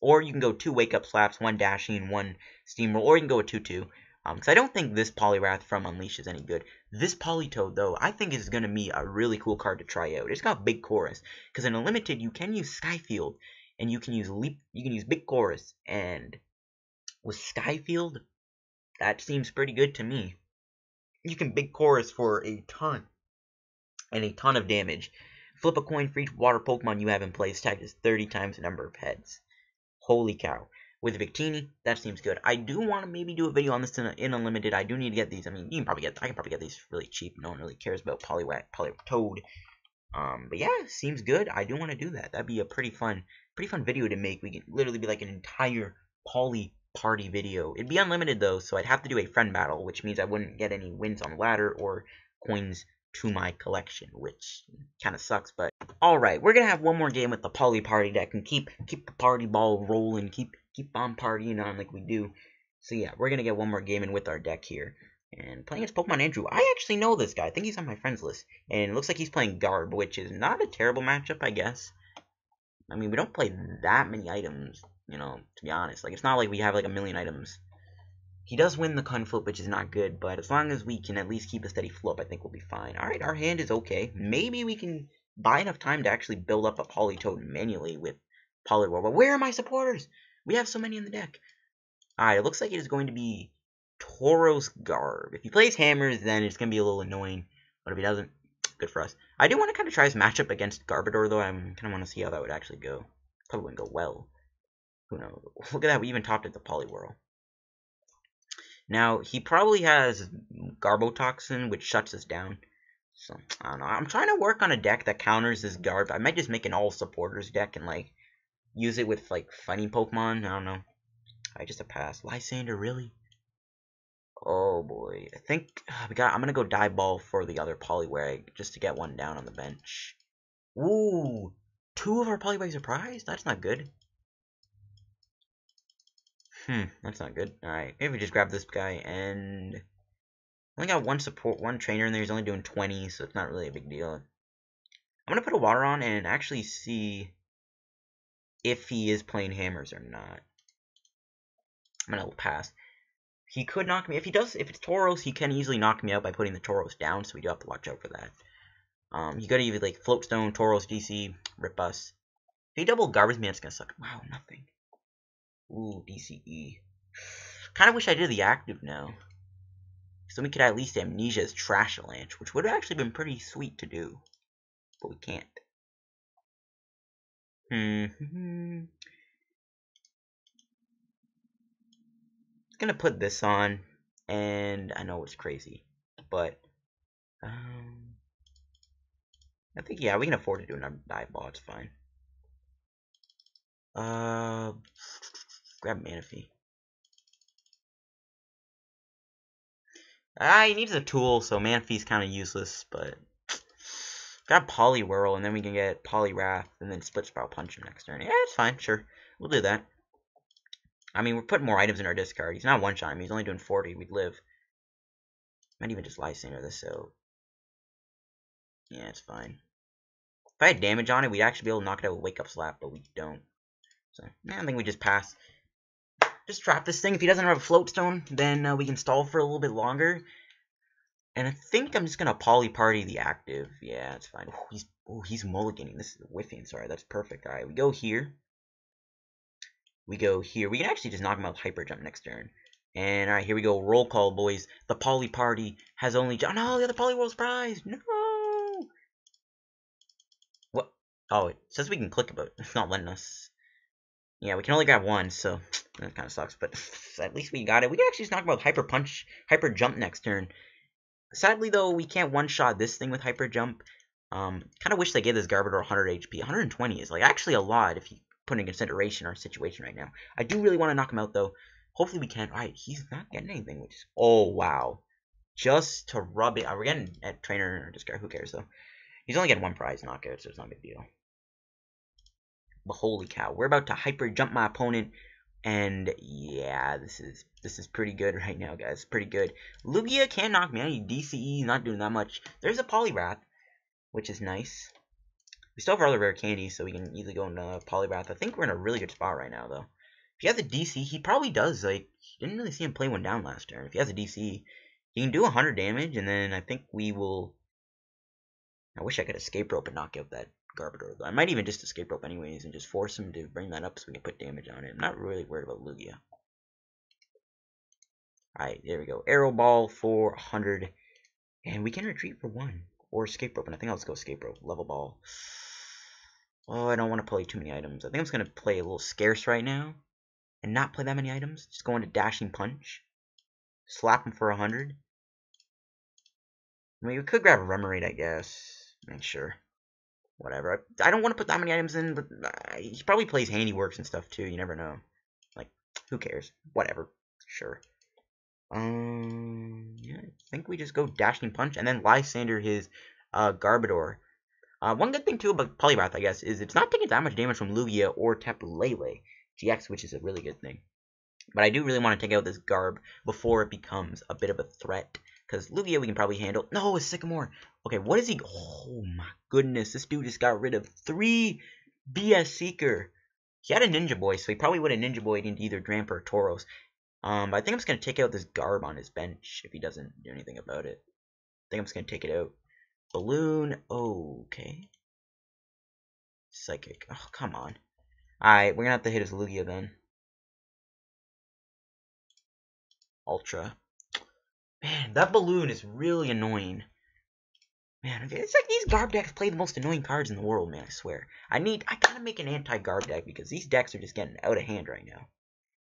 Or you can go 2 Wake Up Slaps, 1 Dashing, 1 Steamroll, or you can go with 2-2. Because I don't think this Poliwrath from Unleash is any good. This Politoed, though, I think is going to be a really cool card to try out. It's got Big Chorus. Because in Unlimited, you can use Skyfield, and you can use Big Chorus. And with Skyfield, that seems pretty good to me. You can Big Chorus for a ton. And a ton of damage. Flip a coin for each water Pokemon you have in play. Stacked is 30 times the number of heads. Holy cow. With Victini, that seems good. I do want to maybe do a video on this in Unlimited. I do need to get these. I mean, I can probably get these really cheap. No one really cares about Politoed. But yeah, seems good. I do want to do that. That'd be a pretty fun video to make. We could literally be like an entire Poli party video. It'd be unlimited though, so I'd have to do a friend battle, which means I wouldn't get any wins on the ladder or coins to my collection, which kind of sucks. But alright, we're gonna have one more game with the Poli party deck and keep the party ball rolling, keep on partying on like we do. So yeah, we're gonna get one more game in with our deck here. And playing against Pokemon Andrew. I actually know this guy. I think he's on my friends list. And it looks like he's playing Garb, which is not a terrible matchup, I guess. I mean, we don't play that many items, you know, to be honest. Like, it's not like we have like a million items. He does win the Con Flip, which is not good, but as long as we can at least keep a steady flip, I think we'll be fine. Alright, our hand is okay. Maybe we can buy enough time to actually build up a Politoed manually with Poliwhirl. But where are my supporters? We have so many in the deck. Alright, it looks like it is going to be Tauros Garb. If he plays Hammers, then it's going to be a little annoying. But if he doesn't, good for us. I do want to kind of try his matchup against Garbodor, though. I kind of want to see how that would actually go. Probably wouldn't go well. Who knows? Look at that. We even topped at the Poliwhirl. Now, he probably has Garbotoxin, which shuts us down. So, I don't know. I'm trying to work on a deck that counters this Garb. I might just make an all-supporters deck and, like, use it with, like, fighting Pokemon. I don't know. I just a pass. Lysandre, really? Oh, boy. I think I'm going to go Dive Ball for the other Poliwag, just to get one down on the bench. Ooh! 2 of our Poliwags are prized? That's not good. That's not good. Alright, maybe we just grab this guy, and only got one trainer in there. He's only doing 20, so it's not really a big deal. I'm gonna put a water on and actually see if he is playing Hammers or not. I'm gonna pass. He could knock me. If it's Tauros, he can easily knock me out by putting the Tauros down, so we do have to watch out for that. You gotta either like Floatstone, Tauros, DC, Rip Us. If he double garbage me, that's gonna suck. Wow, nothing. Ooh, DCE. Kind of wish I did the active now. So we could at least Amnesia as Trash Avalanche, which would have actually been pretty sweet to do. But we can't. Gonna put this on, and I know it's crazy, but I think, yeah, we can afford to do another Dive Ball, it's fine. Grab Manaphy. He needs a tool, so Manaphy's kind of useless, but grab Poliwhirl, and then we can get Poliwrath, and then Split Sprout Punch him next turn. Yeah, it's fine, sure. We'll do that. I mean, we're putting more items in our discard. He's not one-shot, he's only doing 40, we'd live. Might even just Lysandre this out. Yeah, it's fine. If I had damage on it, we'd actually be able to knock it out with Wake Up Slap, but we don't. So, yeah, I think we just pass. Just trap this thing. If he doesn't have a Floatstone, then we can stall for a little bit longer. And I think I'm just going to Poly Party the active. Yeah, it's fine. He's mulliganing. This is whiffing. Sorry, that's perfect. Alright, we go here. We go here. We can actually just knock him out with Hyper Jump next turn. And alright, here we go. Roll call, boys. The Poli party has only... Oh, no, the other Poliwhirl's prize! No! What? Oh, it says we can click about it. It's not letting us. Yeah, we can only grab one, so that kind of sucks. But at least we got it. We can actually just knock about Hyper Punch, Hyper Jump next turn. Sadly, though, we can't one-shot this thing with Hyper Jump. Kind of wish they gave this Garbodor 100 HP. 120 is, like, actually a lot if you put in consideration our situation right now. I do really want to knock him out, though. Hopefully we can. Alright, he's not getting anything, which is... Oh, wow. Just to rub it... we're getting a trainer or discard. Who cares, though? He's only getting one prize knockout, so it's not a big deal. But holy cow. We're about to hyper jump my opponent. And, yeah, this is pretty good right now, guys. Pretty good. Lugia can't knock me out. DCE, not doing that much. There's a Poliwrath, which is nice. We still have our other rare candies, so we can easily go into Poliwrath. I think we're in a really good spot right now, though. If he has a DC, he probably does. Like, didn't really see him play one down last turn. If he has a DC, he can do 100 damage, and then I think we will... I wish I could escape rope and knock out that Garbodor, though. I might even just escape rope anyways and just force him to bring that up so we can put damage on it. I'm not really worried about Lugia. Alright, there we go. Arrow Ball for 100. And we can retreat for 1. Or escape rope, and I think I'll just go escape rope. Level Ball. Oh, I don't want to play too many items. I think I'm just going to play a little scarce right now. And not play that many items. Just go into Dashing Punch. Slap him for 100. I mean, we could grab a Remoraid, I guess. I mean, sure. Whatever. I don't want to put that many items in, but he probably plays Handiworks and stuff, too. You never know. Like, who cares? Whatever. Sure. Yeah, I think we just go Dashing Punch and then Lysandre his Garbodor. One good thing, too, about Poliwrath, I guess, is it's not taking that much damage from Lugia or Tapu Lele GX, which is a really good thing. But I do really want to take out this Garb before it becomes a bit of a threat. Because Lugia we can probably handle. No, it's Sycamore. Okay, what is he? Oh my goodness. This dude just got rid of 3 BS Seeker. He had a Ninja Boy, so he probably would have Ninja Boyed into either Drampa or Tauros. But I think I'm just going to take out this Garb on his bench if he doesn't do anything about it. I think I'm just going to take it out. Balloon. Okay. Psychic. Oh, come on. Alright, we're going to have to hit his Lugia then. Ultra. Man, that balloon is really annoying. Man, it's like these Garb decks play the most annoying cards in the world, man, I swear. I gotta make an anti-Garb deck because these decks are just getting out of hand right now.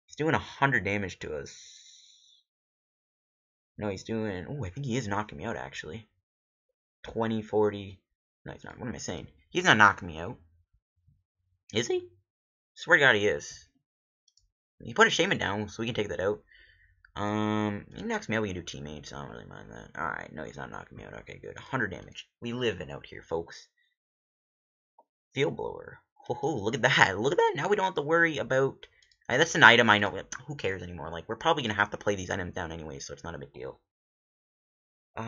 He's doing 100 damage to us. No, he's doing... Oh, I think he is knocking me out, actually. 20, 40... No, he's not. What am I saying? He's not knocking me out. Is he? Swear to God he is. He put a Shaman down, so we can take that out. He knocks me out, we can do teammates, I don't really mind that. Alright, no, he's not knocking me out. Okay, good. 100 damage. We live in out here, folks. Field Blower. Oh, look at that. Look at that. Now we don't have to worry about... that's an item I know. Who cares anymore? Like, we're probably going to have to play these items down anyway, so it's not a big deal. He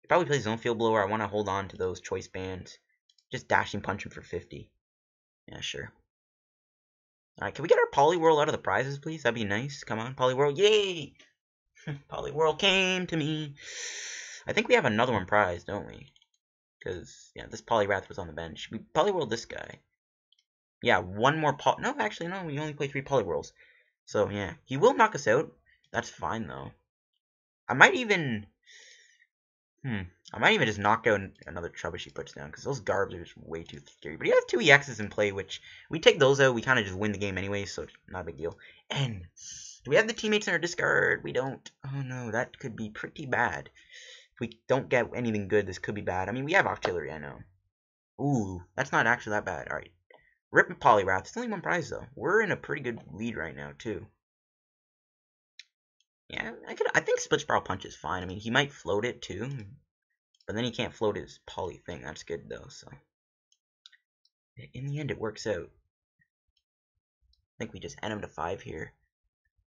probably plays his own Field Blower. I want to hold on to those choice bands. Just Dashing Punch him for 50. Yeah, sure. Alright, can we get our Poliwhirl out of the prizes, please? That'd be nice. Come on, Poliwhirl. Yay! Poliwhirl came to me. I think we have another one prize, don't we? Because, yeah, this Poliwrath was on the bench. We Poliwhirl this guy. Yeah, one more No, actually, no. We only play 3 Poliwhirls. So, yeah. He will knock us out. That's fine, though. I might even... I might even just knock out another Trubbish he puts down, because those Garbs are just way too scary. But he has 2 EXs in play, which we take those out, we kind of just win the game anyway, so it's not a big deal. And do we have the teammates in our discard? We don't. Oh no, that could be pretty bad. If we don't get anything good, this could be bad. I mean, we have Octillery, I know. Ooh, that's not actually that bad. Alright. Rip and Poliwrath. It's only 1 prize, though. We're in a pretty good lead right now, too. Yeah, I think Split Spiral Punch is fine. I mean, he might float it, too. But then he can't float his Poly thing. That's good, though, so. In the end, it works out. I think we just end him to 5 here.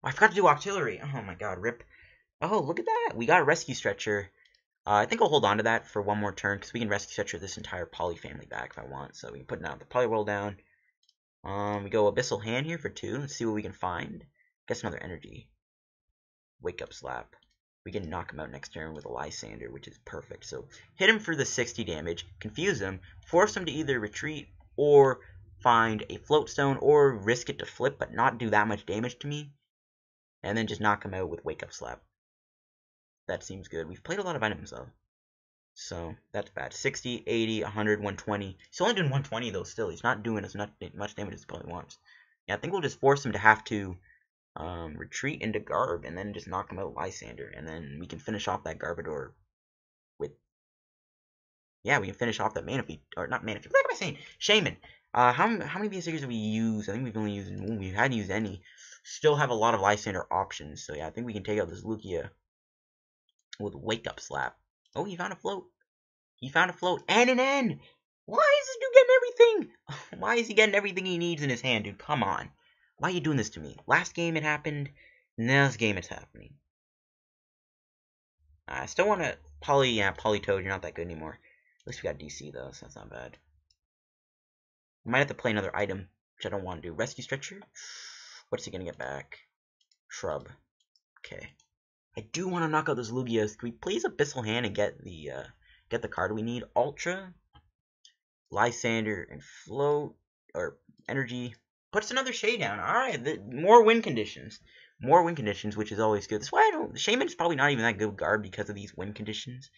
Oh, I forgot to do Octillery. Oh, my God. Rip. Oh, look at that. We got a Rescue Stretcher. I think I'll hold on to that for 1 more turn, because we can Rescue Stretcher this entire Poly family back if I want. So we can put now the Poliwhirl down. We go Abyssal Hand here for 2. Let's see what we can find. Guess another energy. Wake Up Slap. We can knock him out next turn with a Lysandre, which is perfect. So hit him for the 60 damage, confuse him, force him to either retreat or find a float stone or risk it to flip but not do that much damage to me. And then just knock him out with Wake Up Slap. That seems good. We've played a lot of items though. So that's bad. 60, 80, 100, 120. He's only doing 120 though still. He's not doing as much damage as he probably wants. Yeah, I think we'll just force him to have to retreat into Garb and then just knock him out with Lysandre. And then we can finish off that Garbodor with... Yeah, we can finish off that Manaphy. Or not Manaphy. What am I saying? Shaman. How many VSeekers have we used? I think we've only used... We hadn't used any. Still have a lot of Lysandre options. So yeah, I think we can take out this Lugia with Wake Up Slap. Oh, he found a float. He found a float and an N. Why is this dude getting everything? Why is he getting everything he needs in his hand, dude? Come on. Why are you doing this to me? Last game it happened. Now this game it's happening. I still want to... Politoed, you're not that good anymore. At least we got DC, though, so that's not bad. We might have to play another item, which I don't want to do. Rescue Stretcher? What's he going to get back? Shrub. Okay. I do want to knock out this Lugia. Can we please Abyssal Hand and get the card we need? Ultra, Lysandre, and Float, or Energy. Puts another Shade down. Alright, more win conditions. More win conditions, which is always good. That's why I don't... Shaman's probably not even that good Garb because of these win conditions.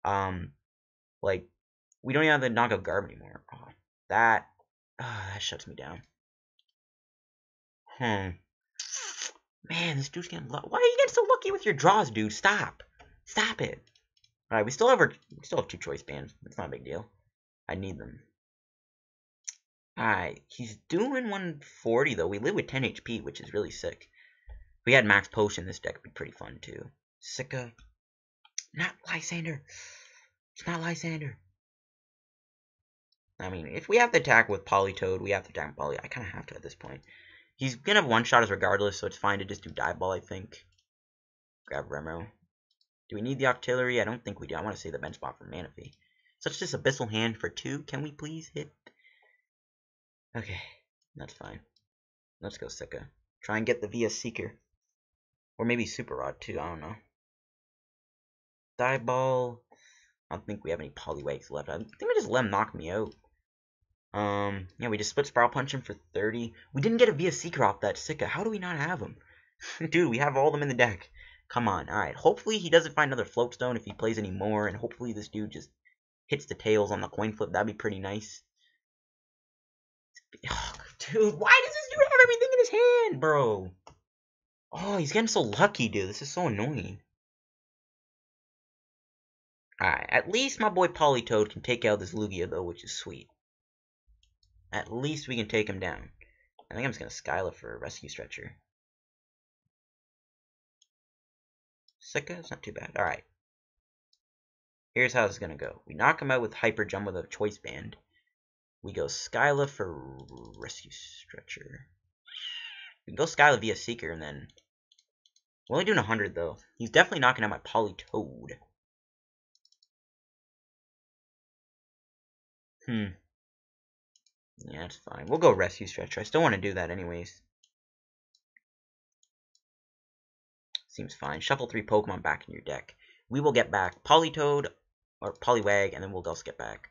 Like, we don't even have to knock out Garb anymore. Oh, that shuts me down. Man, this dude's getting lucky. Why are you getting so lucky with your draws, dude? Stop. Stop it. Alright, we still have 2 choice bands. It's not a big deal. I need them. Alright, he's doing 140 though. We live with 10 HP, which is really sick. If we had max potion, this deck would be pretty fun too. Sicka. Not Lysandre. It's not Lysandre. I mean, if we have to attack with Politoed, we have to attack Poly. I kind of have to at this point. He's gonna have one-shot us regardless, so it's fine to just do Dive Ball, I think. Grab Remo. Do we need the Octillery? I don't think we do. I want to save the bench spot for Manaphy. Such this Abyssal Hand for 2. Can we please hit? Okay, that's fine. Let's go Sicka. Try and get the VS Seeker. Or maybe Super Rod too, I don't know. Dive Ball. I don't think we have any Poliwags left. I think we just let him knock me out. Yeah, we just split Spiral Punch him for 30. We didn't get a VS Seeker off that Sicka. How do we not have him? Dude, we have all of them in the deck. Come on, alright. Hopefully he doesn't find another Float Stone if he plays any more, and hopefully this dude just hits the tails on the coin flip. That'd be pretty nice. Oh, dude, why does this dude have everything in his hand, bro? Oh, he's getting so lucky, dude. This is so annoying. Alright, at least my boy Politoed can take out this Lugia, though, which is sweet. At least we can take him down. I think I'm just going to Skyla for a Rescue Stretcher. Sicka? It's not too bad. Alright. Here's how this is going to go. We knock him out with Hyper Jump with a Choice Band. We go Skyla for Rescue Stretcher. We can go Skyla via Seeker, and then... We're only doing 100, though. He's definitely knocking out my Politoed. Yeah, that's fine. We'll go Rescue Stretcher. I still want to do that anyways. Seems fine. Shuffle 3 Pokemon back in your deck. We will get back Politoed, or Poliwag, and then we'll also get back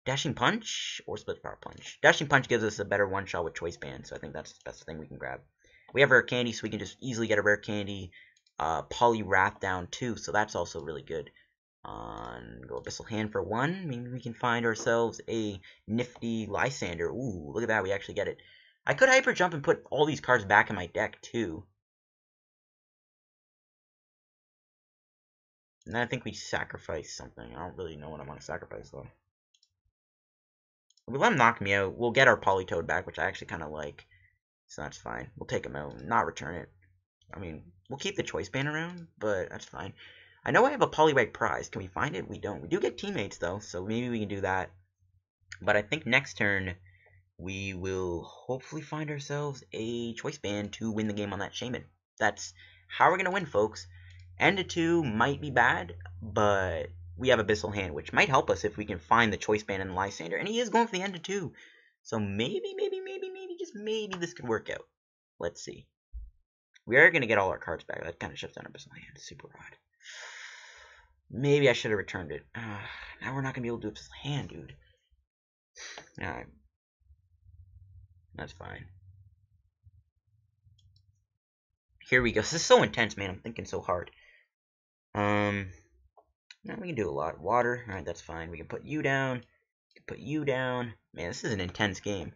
Dashing Punch or Split Power Punch. Dashing Punch gives us a better one-shot with Choice Band, so I think that's the best thing we can grab. We have Rare Candy, so we can just easily get a Rare Candy. Poliwrath down 2, so that's also really good. Go Abyssal Hand for 1. Maybe we can find ourselves a nifty Lysandre. Ooh, look at that. We actually get it. I could Hyper Jump and put all these cards back in my deck, too. And then I think we sacrifice something. I don't really know what I want to sacrifice, though. If we let him knock me out, we'll get our Politoed back, which I actually kind of like. So that's fine. We'll take him out and not return it. I mean, we'll keep the Choice Band around, but that's fine. I know I have a Poliwag prize. Can we find it? We don't. We do get teammates, though, so maybe we can do that. But I think next turn, we will hopefully find ourselves a Choice Band to win the game on that Shaman. That's how we're going to win, folks. End of 2 might be bad, but we have Abyssal Hand, which might help us if we can find the Choice Band and Lysandre. And he is going for the end of 2. So maybe, just maybe this could work out. Let's see. We are going to get all our cards back. That kind of shuts down Abyssal Hand. Super Rod. Maybe I should have returned it. Now we're not going to be able to do Abyssal Hand, dude. Alright. That's fine. Here we go. This is so intense, man. I'm thinking so hard. Now we can do a lot. Water. Alright, that's fine. We can put you down. We can put you down. Man, this is an intense game.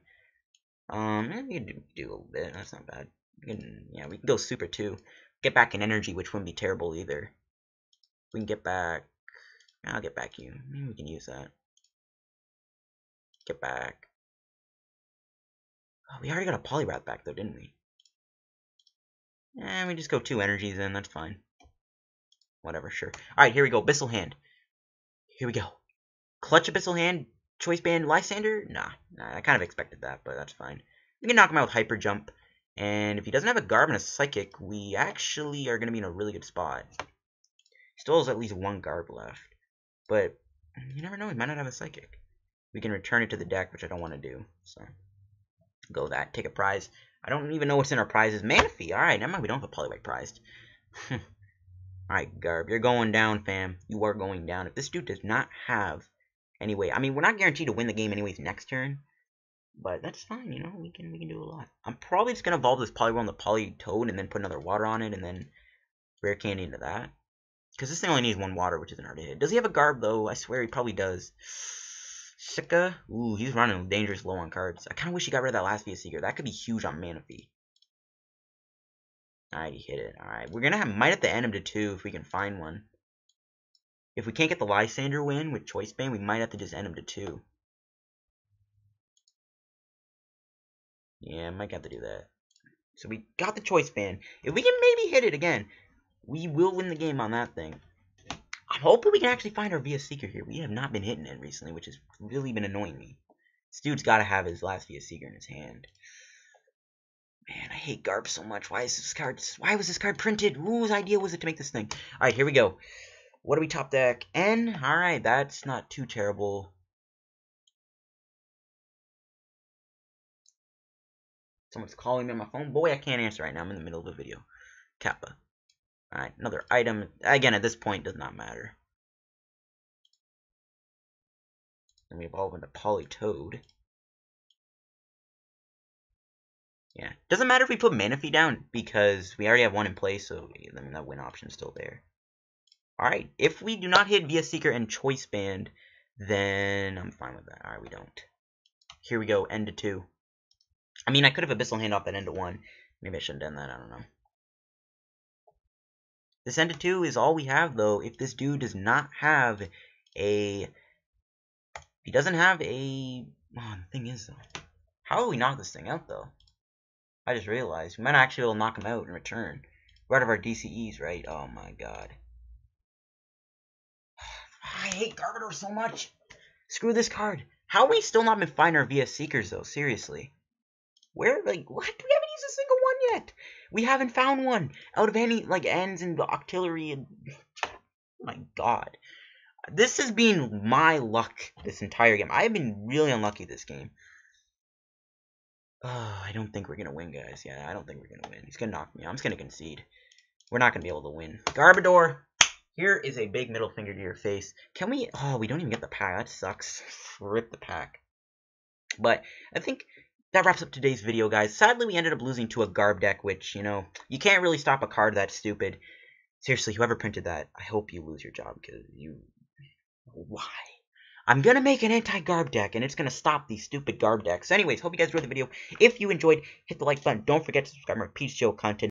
We can do a little bit. That's not bad. Yeah, we can go super too. Get back in energy, which wouldn't be terrible either. We can get back. I'll get back you. Maybe we can use that. Get back. Oh, we already got a Poliwrath back though, didn't we? We just go 2 energies in. That's fine. Whatever, sure. Alright, here we go. Abyssal Hand. Here we go. Clutch Abyssal Hand. Choice Band Lysandre? Nah, I kind of expected that, but that's fine. We can knock him out with Hyper Jump. And if he doesn't have a Garb and a Psychic, we actually are going to be in a really good spot. He still has at least 1 Garb left. But you never know, he might not have a Psychic. We can return it to the deck, which I don't want to do. So, go that. Take a prize. I don't even know what's in our prizes. Manaphy. Alright, never mind, we don't have a Poliwag prized. Alright, Garb, you're going down, fam. You are going down. If this dude does not have any way, I mean, we're not guaranteed to win the game anyways next turn. But that's fine, you know, we can do a lot. I'm probably just gonna evolve this Poliwhirl into Politoed and then put another water on it and then Rare Candy into that. Because this thing only needs 1 water, which isn't hard to hit. Does he have a Garb though? I swear he probably does. Sika? Ooh, he's running dangerous low on cards. I kinda wish he got rid of that last VS Seeker. That could be huge on Manaphy. Alright, he hit it. Alright, we're gonna might have to end him to 2 if we can find one. If we can't get the Lysandre win with Choice Band, we might have to just end him to 2. Yeah, might have to do that. So we got the Choice Band. If we can maybe hit it again, we will win the game on that thing. I'm hoping we can actually find our VS Seeker here. We have not been hitting it recently, which has really been annoying me. This dude's got to have his last VS Seeker in his hand. Man, I hate Garb so much. Why was this card printed? Whose idea was it to make this thing? Alright, here we go. What do we top deck? N? Alright, that's not too terrible. Someone's calling me on my phone. Boy, I can't answer right now. I'm in the middle of a video. Kappa. Alright, another item. Again, at this point, does not matter. Then we evolve into Politoed. Yeah. Doesn't matter if we put Manaphy down, because we already have 1 in place, so I mean, that win option's still there. Alright, if we do not hit VS Seeker and Choice Band, then I'm fine with that. Alright, we don't. Here we go, end to 2. I mean, I could have Abyssal Hand off that end to 1. Maybe I shouldn't have done that, I don't know. This end to 2 is all we have, though, if this dude does not have a... If he doesn't have a... Oh, the thing is, though, how will we knock this thing out, though? I just realized. We might actually be able to knock him out in return. We're out of our DCEs, right? Oh, my God. I hate Garbodor so much. Screw this card. How are we still not been finding our VS Seekers, though? Seriously. Where, like, what? We haven't used a single one yet. We haven't found one. Out of any, like, ends and Octillery and... Oh, my God. This has been my luck this entire game. I've been really unlucky this game. I don't think we're going to win, guys. Yeah, I don't think we're going to win. He's going to knock me out. I'm just going to concede. We're not going to be able to win. Garbodor, here is a big middle finger to your face. Can we... Oh, we don't even get the pack. That sucks. Rip the pack. But I think that wraps up today's video, guys. Sadly, we ended up losing to a Garb deck, which, you know, you can't really stop a card that stupid. Seriously, whoever printed that, I hope you lose your job, because you... Why? I'm going to make an anti-Garb deck, and it's going to stop these stupid Garb decks. So anyways, hope you guys enjoyed the video. If you enjoyed, hit the like button. Don't forget to subscribe to my PTCGO content.